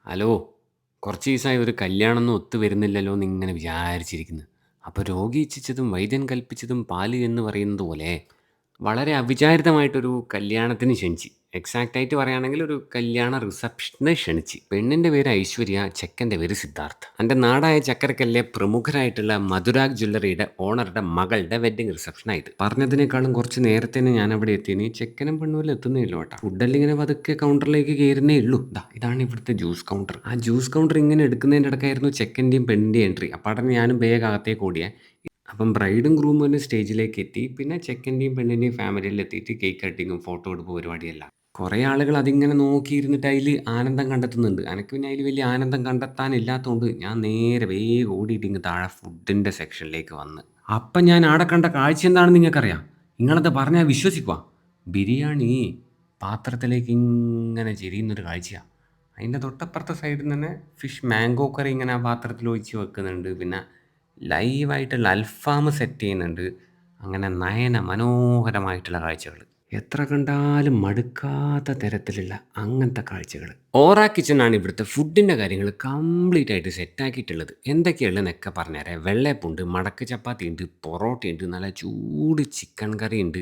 Hello. കുറച്ച് ദിവസമായി ഒരു കല്യാണമൊന്നും ഒത്തു വരുന്നില്ലല്ലോ എന്നിങ്ങനെ വിചാരിച്ചിരിക്കുന്നു. അപ്പോൾ രോഗി ഇച്ഛിച്ചതും വൈദ്യൻ കൽപ്പിച്ചതും പാല് എന്ന് പറയുന്നത് പോലെ വളരെ അവിചാരിതമായിട്ടൊരു കല്യാണത്തിന് ക്ഷണിച്ച്. എക്സാക്റ്റായിട്ട് പറയുകയാണെങ്കിൽ ഒരു കല്യാണ റിസപ്ഷന് ക്ഷണിച്ച്. പെണ്ണിൻ്റെ പേര് ഐശ്വര്യ, ചെക്കൻ്റെ പേര് സിദ്ധാർത്ഥ്. എൻ്റെ നാടായ ചക്കരക്കല്ലെ പ്രമുഖരായിട്ടുള്ള മധുരാഗ് ജ്വല്ലറിയുടെ ഓണറുടെ മകളുടെ വെഡ്ഡിങ് റിസപ്ഷനായിട്ട്. പറഞ്ഞതിനേക്കാളും കുറച്ച് നേരത്തെ തന്നെ ഞാൻ അവിടെ എത്തിയതിന് ചെക്കനും പെണ്ണും എത്തുന്നേ ഉള്ളൂ കേട്ടോ. ഫുഡെല്ലാം ഇങ്ങനെ പതുക്കെ കൗണ്ടറിലേക്ക് കയറുന്നേ ഉള്ളൂ. ഇതാണ് ഇവിടുത്തെ ജ്യൂസ് കൗണ്ടർ. ആ ജ്യൂസ് കൗണ്ടർ ഇങ്ങനെ എടുക്കുന്നതിൻ്റെ ഇടയ്ക്കായിരുന്നു ചെക്കൻ്റെയും പെണ്ണിൻ്റെയും എൻട്രി. അപ്പാടനെ ഞാനും വേഗം അകത്തേക്ക് ഓടിയേ. അപ്പം ബ്രൈഡും ഗ്രൂമും തന്നെ സ്റ്റേജിലേക്ക് എത്തി. പിന്നെ ചെക്കൻ്റെയും പെണ്ണിൻ്റെയും ഫാമിലിയിൽ എത്തിയിട്ട് കേക്ക് കട്ടിങ്ങും ഫോട്ടോ എടുപ്പ് പരിപാടിയെല്ലാം. കുറേ ആളുകൾ അതിങ്ങനെ നോക്കിയിരുന്നിട്ട് അതിൽ ആനന്ദം കണ്ടെത്തുന്നുണ്ട്. എനിക്ക് പിന്നെ അതിൽ വലിയ ആനന്ദം കണ്ടെത്താനില്ലാത്തതുകൊണ്ട് ഞാൻ നേരെ വേഗം ഓടിയിട്ട് ഇങ്ങ് താഴെ ഫുഡിൻ്റെ സെക്ഷനിലേക്ക് വന്ന്. അപ്പം ഞാൻ ആടെ കണ്ട കാഴ്ച എന്താണെന്ന് നിങ്ങൾക്കറിയാം? നിങ്ങളത് പറഞ്ഞാൽ വിശ്വസിക്കുക. ബിരിയാണി പാത്രത്തിലേക്ക് ഇങ്ങനെ ചെരിയുന്നൊരു കാഴ്ചയാണ്. അതിൻ്റെ തൊട്ടപ്പുറത്തെ സൈഡിൽ തന്നെ ഫിഷ് മാംഗോ കറി ഇങ്ങനെ ആ പാത്രത്തിൽ ഒഴിച്ച് വെക്കുന്നുണ്ട്. പിന്നെ ലൈവായിട്ടുള്ള അൽഫാം സെറ്റ് ചെയ്യുന്നുണ്ട്. അങ്ങനെ നയന മനോഹരമായിട്ടുള്ള കാഴ്ചകൾ. എത്ര കണ്ടാലും മടുക്കാത്ത തരത്തിലുള്ള അങ്ങനത്തെ കാഴ്ചകൾ. ഓറ കിച്ചണാണ് ഇവിടുത്തെ ഫുഡിൻ്റെ കാര്യങ്ങൾ കംപ്ലീറ്റ് ആയിട്ട് സെറ്റാക്കിയിട്ടുള്ളത്. എന്തൊക്കെയുള്ളതെന്നൊക്കെ പറഞ്ഞുതരാം. വെള്ളയപ്പുണ്ട്, മടക്ക് ചപ്പാത്തി ഉണ്ട്, പൊറോട്ടയുണ്ട്, നല്ല ചൂട് ചിക്കൻ കറി ഉണ്ട്,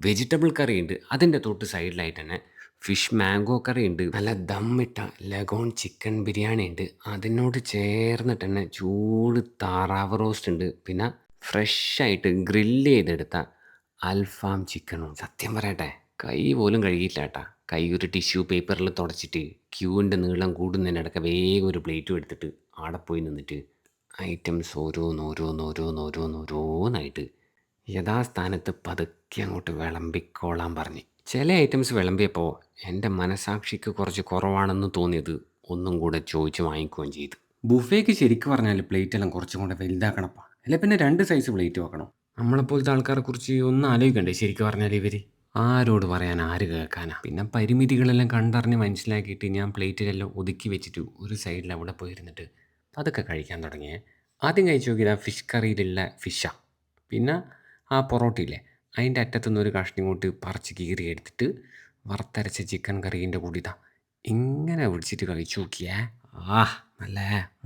വെജിറ്റബിൾ കറി ഉണ്ട്. അതിൻ്റെ തൊട്ട് സൈഡിലായിട്ട് തന്നെ ഫിഷ് മാംഗോ കറി ഉണ്ട്, നല്ല ദമ്മിട്ട ലഗോൺ ചിക്കൻ ബിരിയാണി ഉണ്ട്. അതിനോട് ചേർന്നിട്ട് തന്നെ ചൂട് താറാവ് റോസ്റ്റ് ഉണ്ട്. പിന്നെ ഫ്രഷായിട്ട് ഗ്രില്ല് ചെയ്തെടുത്ത അൽഫാം ചിക്കനും. സത്യം പറയട്ടെ, കൈ പോലും കഴുകിയില്ല കേട്ടാ. കൈ ഒരു ടിഷ്യൂ പേപ്പറിൽ തുടച്ചിട്ട് ക്യൂവിൻ്റെ നീളം കൂടുന്നതിനിടയ്ക്ക് വേഗം ഒരു പ്ലേറ്റും എടുത്തിട്ട് ആടെ പോയി നിന്നിട്ട് ഐറ്റംസ് ഓരോന്നോരോന്നായിട്ട് യഥാസ്ഥാനത്ത് പതുക്കെ അങ്ങോട്ട് വിളമ്പിക്കോളാൻ പറഞ്ഞ്. ചില ഐറ്റംസ് വിളമ്പിയപ്പോൾ എൻ്റെ മനസാക്ഷിക്ക് കുറച്ച് കുറവാണെന്ന് തോന്നിയത് ഒന്നും കൂടെ ചോദിച്ച് വാങ്ങിക്കുകയും ചെയ്തു. ബുഫേക്ക് ശരിക്കും പറഞ്ഞാൽ പ്ലേറ്റെല്ലാം കുറച്ചും കൂടെ വലുതാക്കണപ്പാ. അല്ലെ പിന്നെ 2 സൈസ് പ്ലേറ്റ് വെക്കണം. നമ്മളെപ്പോലത്തെ ആൾക്കാരെ കുറിച്ച് ഒന്ന് ആലോചിക്കണ്ടേ ശരിക്കും പറഞ്ഞാൽ ഇവർ? ആരോട് പറയാൻ, ആര് കേൾക്കാനാ? പിന്നെ പരിമിതികളെല്ലാം കണ്ടറിഞ്ഞ് മനസ്സിലാക്കിയിട്ട് ഞാൻ പ്ലേറ്റിലെല്ലാം ഒതുക്കി വെച്ചിട്ട് ഒരു സൈഡിൽ അവിടെ പോയിരുന്നിട്ട് അതൊക്കെ കഴിക്കാൻ തുടങ്ങിയേ. ആദ്യം കഴിച്ചു നോക്കിയത് ആ ഫിഷ് കറിയിലുള്ള ഫിഷാണ്. പിന്നെ ആ പൊറോട്ടയില്ലേ, അതിൻ്റെ അറ്റത്തുനിന്ന് ഒരു കഷ്ണം ഇങ്ങോട്ട് പറിച്ച് കീറി എടുത്തിട്ട് വറുത്തരച്ച ചിക്കൻ കറീൻ്റെ കൂടി ഇങ്ങനെ പിടിച്ചിട്ട് കഴിച്ചു നോക്കിയേ. നല്ല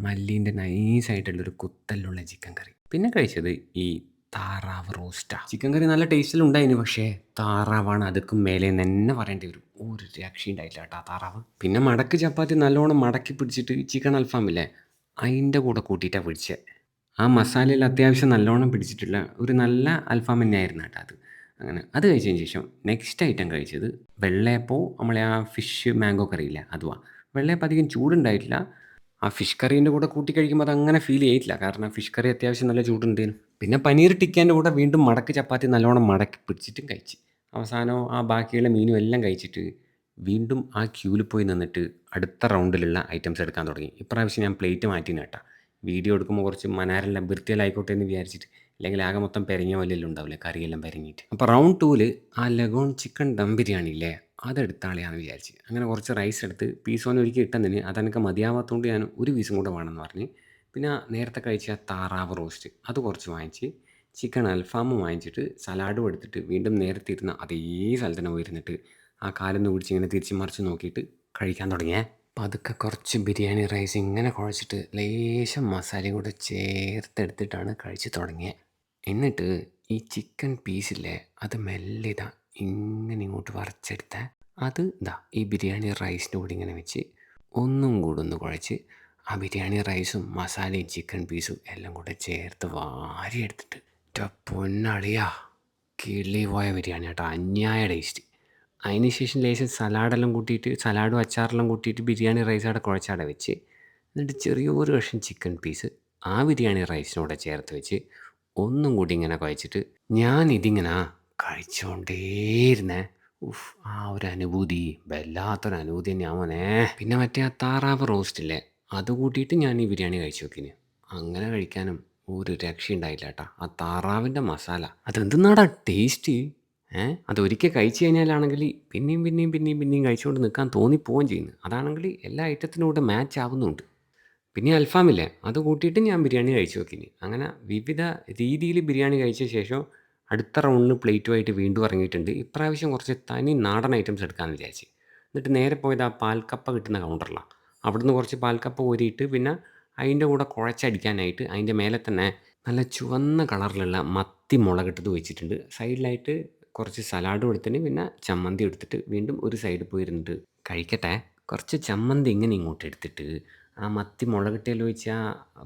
മല്ലീൻ്റെ നൈസായിട്ടുള്ളൊരു കുത്തലുള്ള ചിക്കൻ കറി. പിന്നെ കഴിച്ചത് ഈ താറാവ് റോസ്റ്റാണ്. ചിക്കൻ കറി നല്ല ടേസ്റ്റിലുണ്ടായിന്, പക്ഷേ താറാവാണ് അതുക്കും മേലെ തന്നെ പറയേണ്ടി വരും. ഒരു രക്ഷയുണ്ടായില്ല കേട്ടോ താറാവ്. പിന്നെ മടക്ക് ചപ്പാത്തി നല്ലോണം മടക്കി പിടിച്ചിട്ട് ചിക്കൻ അൽഫാമില്ലേ, അതിൻ്റെ കൂടെ കൂട്ടിയിട്ടാണ് പിടിച്ചത്. ആ മസാലയിൽ അത്യാവശ്യം നല്ലോണം പിടിച്ചിട്ടുള്ള ഒരു നല്ല അൽഫാം തന്നെയായിരുന്നു കേട്ടോ അത്. അങ്ങനെ അത് കഴിച്ചതിന് ശേഷം നെക്സ്റ്റ് ഐറ്റം കഴിച്ചത് വെള്ളയപ്പവും നമ്മളെ ആ ഫിഷ് മാംഗോ കറിയില്ലേ അതുമാണ്. വെള്ളയപ്പം അധികം ചൂടുണ്ടായിട്ടില്ല. ആ ഫിഷ് കറീൻ്റെ കൂടെ കൂട്ടി കഴിക്കുമ്പോൾ അതങ്ങനെ ഫീൽ ചെയ്തിട്ടില്ല, കാരണം ഫിഷ് കറി അത്യാവശ്യം നല്ല ചൂടുണ്ടേനു. പിന്നെ പനീർ ടിക്കേൻ്റെ കൂടെ വീണ്ടും മടക്ക് ചപ്പാത്തി നല്ലോണം മടക്കി പിടിച്ചിട്ടും കഴിച്ച്. അവസാനം ആ ബാക്കിയുള്ള മീനും എല്ലാം കഴിച്ചിട്ട് വീണ്ടും ആ ക്യൂവിൽ പോയി നിന്നിട്ട് അടുത്ത റൗണ്ടിലുള്ള ഐറ്റംസ് എടുക്കാൻ തുടങ്ങി. ഇപ്രാവശ്യം ഞാൻ പ്ലേറ്റ് മാറ്റിന് കേട്ടോ. വീഡിയോ എടുക്കുമ്പോൾ കുറച്ച് മനാരെല്ലാം വൃത്തിയിലായിക്കോട്ടെ എന്ന് വിചാരിച്ചിട്ട്. അല്ലെങ്കിൽ ആകെ മൊത്തം പെരങ്ങിയ പോലെയെല്ലാം ഉണ്ടാവില്ലേ, കറിയെല്ലാം പെരങ്ങിയിട്ട്. അപ്പോൾ റൗണ്ട് 2 ആ ലഗോൺ ചിക്കൻ ദം ബിരിയാണി ഇല്ലേ, അതെടുത്താളെയാന്ന് വിചാരിച്ച്. അങ്ങനെ കുറച്ച് റൈസ് എടുത്ത് പീസോനെ ഒരിക്കൽ ഇട്ടെന്നിന് അതെനിക്ക് മതിയാവാത്തതുകൊണ്ട് ഞാൻ ഒരു പീസും കൂടെ വേണമെന്ന് പറഞ്ഞ്. പിന്നെ നേരത്തെ കഴിച്ച താറാവ് റോസ്റ്റ് അത് കുറച്ച് വാങ്ങിച്ച്, ചിക്കൻ അൽഫാമും വാങ്ങിച്ചിട്ട് സലാഡും എടുത്തിട്ട് വീണ്ടും നേരത്തെ ഇരുന്ന അതേ സ്ഥലത്ത് തന്നെ പോയിരുന്നിട്ട് ആ കാലൊന്ന് പിടിച്ച് ഇങ്ങനെ തിരിച്ച് മറിച്ച് നോക്കിയിട്ട് കഴിക്കാൻ തുടങ്ങിയേ. പതുക്കെ കുറച്ച് ബിരിയാണി റൈസ് ഇങ്ങനെ കുഴച്ചിട്ട് ലേശം മസാലയും കൂടെ ചേർത്തെടുത്തിട്ടാണ് കഴിച്ച് തുടങ്ങിയത്. എന്നിട്ട് ഈ ചിക്കൻ പീസില്ലേ, അത് മെല്ലെ ഇങ്ങനെ ഇങ്ങോട്ട് വരച്ചെടുത്ത അത് ഈ ബിരിയാണി റൈസിൻ്റെ കൂടെ ഇങ്ങനെ വെച്ച് ഒന്നും കൂടെ ഒന്ന് കുഴച്ച് ആ ബിരിയാണി റൈസും മസാലയും ചിക്കൻ പീസും എല്ലാം കൂടെ ചേർത്ത് വാരിയെടുത്തിട്ട് പൊന്നളിയാ, കിളി പോയ ബിരിയാണി കേട്ടോ, അന്യായ ടേസ്റ്റ്. അതിന് ശേഷം ലേശം സലാഡെല്ലാം കൂട്ടിയിട്ട്, സലാഡും അച്ചാറെല്ലാം കൂട്ടിയിട്ട് ബിരിയാണി റൈസ് അവിടെ കുഴച്ചവിടെ വെച്ച്, എന്നിട്ട് ചെറിയൊരു കഷ്ണം ചിക്കൻ പീസ് ആ ബിരിയാണി റൈസിനോടെ ചേർത്ത് വെച്ച് ഒന്നും കൂടി ഇങ്ങനെ കുഴച്ചിട്ട് ഞാൻ ഇതിങ്ങനെ കഴിച്ചുകൊണ്ടേയിരുന്നേ. ആ ഒരു അനുഭൂതി വല്ലാത്തൊരു അനുഭൂതി തന്നെയാ മോനെ. പിന്നെ മറ്റേ ആ താറാവ് റോസ്റ്റില്ലേ, അത് കൂട്ടിയിട്ട് ഞാൻ ഈ ബിരിയാണി കഴിച്ചു നോക്കിന്. അങ്ങനെ കഴിക്കാനും ഒരു രക്ഷയുണ്ടായില്ല കേട്ടോ. ആ താറാവിൻ്റെ മസാല അതെന്തെന്നാടാ ടേസ്റ്റ്. അതൊരിക്കൽ കഴിച്ചു കഴിഞ്ഞാലാണെങ്കിൽ പിന്നെയും കഴിച്ചുകൊണ്ട് നിൽക്കാൻ തോന്നിപ്പോവുകയും ചെയ്യുന്നു. അതാണെങ്കിൽ എല്ലാ ഐറ്റത്തിനും കൂടെ മാച്ച് ആവുന്നുണ്ട്. പിന്നെ അൽഫാമില്ലേ, അത് കൂട്ടിയിട്ട് ഞാൻ ബിരിയാണി കഴിച്ചു നോക്കിന്. അങ്ങനെ വിവിധ രീതിയിൽ ബിരിയാണി കഴിച്ച ശേഷം അടുത്ത റൗണ്ടിന് പ്ലേറ്റുമായിട്ട് വീണ്ടും ഇറങ്ങിയിട്ടുണ്ട്. ഇപ്രാവശ്യം കുറച്ച് തനി നാടൻ ഐറ്റംസ് എടുക്കാമെന്ന് വിചാരിച്ച്. എന്നിട്ട് നേരെ പോയത് ആ പാൽക്കപ്പ കിട്ടുന്ന കൗണ്ടറിലാണ്. അവിടുന്ന് കുറച്ച് പാൽക്കപ്പ കോരിയിട്ട് പിന്നെ അതിൻ്റെ കൂടെ കുഴച്ചടിക്കാനായിട്ട് അതിൻ്റെ മേലെ തന്നെ നല്ല ചുവന്ന കളറിലുള്ള മത്തി മുളകിട്ടത് വെച്ചിട്ടുണ്ട്. സൈഡിലായിട്ട് കുറച്ച് സലാഡും എടുത്തിട്ട് പിന്നെ ചമ്മന്തി എടുത്തിട്ട് വീണ്ടും ഒരു സൈഡിൽ പോയിരുന്നിട്ട് കഴിക്കട്ടെ. കുറച്ച് ചമ്മന്തി ഇങ്ങനെ ഇങ്ങോട്ട് എടുത്തിട്ട് ആ മത്തി മുളകിട്ടതിൽ വെച്ച് ആ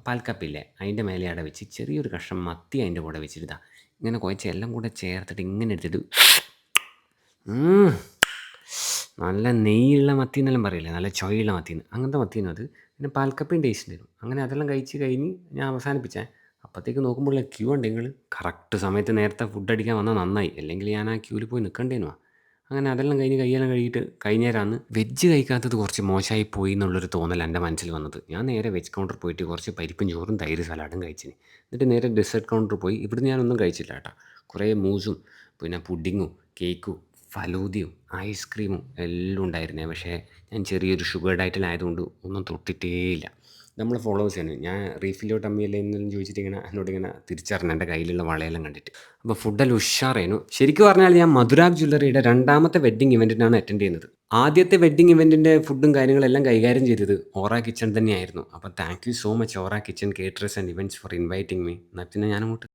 പാൽക്കപ്പില്ലേ അതിൻ്റെ മേലെ അവിടെ വെച്ച് ചെറിയൊരു കഷ്ണം മത്തി അതിൻ്റെ കൂടെ വെച്ചിട്ട് ഇങ്ങനെ കുഴച്ച് എല്ലാം കൂടെ ചേർത്തിട്ട് ഇങ്ങനെ എടുത്തിട്ട് നല്ല നെയ്യുള്ള മത്തി എന്നെല്ലാം പറയില്ലേ, നല്ല ചൊവയുള്ള മത്തിന്ന്, അങ്ങനത്തെ മത്തിന്ന് അത്. പിന്നെ പാൽക്കപ്പയും ടേസ്റ്റ് ഉണ്ടായിരുന്നു. അങ്ങനെ അതെല്ലാം കഴിച്ച് കഴിഞ്ഞ് ഞാൻ അവസാനിപ്പിച്ചേ. അപ്പോഴത്തേക്ക് നോക്കുമ്പോൾ ക്യൂ ഉണ്ട്. നിങ്ങൾ കറക്റ്റ് സമയത്ത് നേരത്തെ ഫുഡ് അടിക്കാൻ വന്നാൽ നന്നായി, അല്ലെങ്കിൽ ഞാൻ ആ ക്യൂവിൽ പോയി നിൽക്കേണ്ടേനു. അങ്ങനെ അതെല്ലാം കഴിഞ്ഞ് കൈയെല്ലാം കഴുകിയിട്ട് കഴിഞ്ഞേരാന്ന് വെജ് കഴിക്കാത്തത് കുറച്ച് മോശമായി പോയി എന്നുള്ളൊരു തോന്നൽ എൻ്റെ മനസ്സിൽ വന്നത്. ഞാൻ നേരെ വെജ് കൗണ്ടർ പോയിട്ട് കുറച്ച് പരിപ്പും ചോറും തൈര് സലാഡും കഴിച്ചിന്. എന്നിട്ട് നേരെ ഡെസേർട്ട് കൗണ്ടർ പോയി. ഇവിടുന്ന് ഞാനൊന്നും കഴിച്ചില്ല കേട്ടോ. കുറേ മൂസും പിന്നെ പുഡിങ്ങും കേക്കും ഫലൂദയും ഐസ്ക്രീമും എല്ലാം ഉണ്ടായിരുന്നേ. പക്ഷേ ഞാൻ ചെറിയൊരു ഷുഗർ ഡയറ്റിലായതുകൊണ്ട് ഒന്നും തൊട്ടിട്ടേയില്ല. നമ്മളെ ഫോളോവേഴ്സാണ്. ഞാൻ റീഫില്ലോട്ട് അമ്മിയല്ലേ എന്നെല്ലാം ചോദിച്ചിട്ട് എന്നോടിങ്ങനെ തിരിച്ചറിഞ്ഞു എൻ്റെ കയ്യിലുള്ള വളയെല്ലാം കണ്ടിട്ട്. അപ്പോൾ ഫുഡെല്ലാം ഉഷാറായിരുന്നു. ശരിക്കും പറഞ്ഞാൽ ഞാൻ മധുരാഗ് ജ്വല്ലറിയുടെ 2ാമത്തെ വെഡ്ഡിങ് ഇവൻറ്റിനാണ് അറ്റൻഡ് ചെയ്യുന്നത്. ആദ്യത്തെ വെഡ്ഡിങ് ഇവൻറ്റിൻ്റെ ഫുഡും കാര്യങ്ങളെല്ലാം കൈകാര്യം ചെയ്തത് ഓറ കിച്ചൺ തന്നെയായിരുന്നു. അപ്പോൾ thank you so much aura kitchen caterers and events for inviting me. എന്നാൽ പിന്നെ ഞാനങ്ങോട്ട്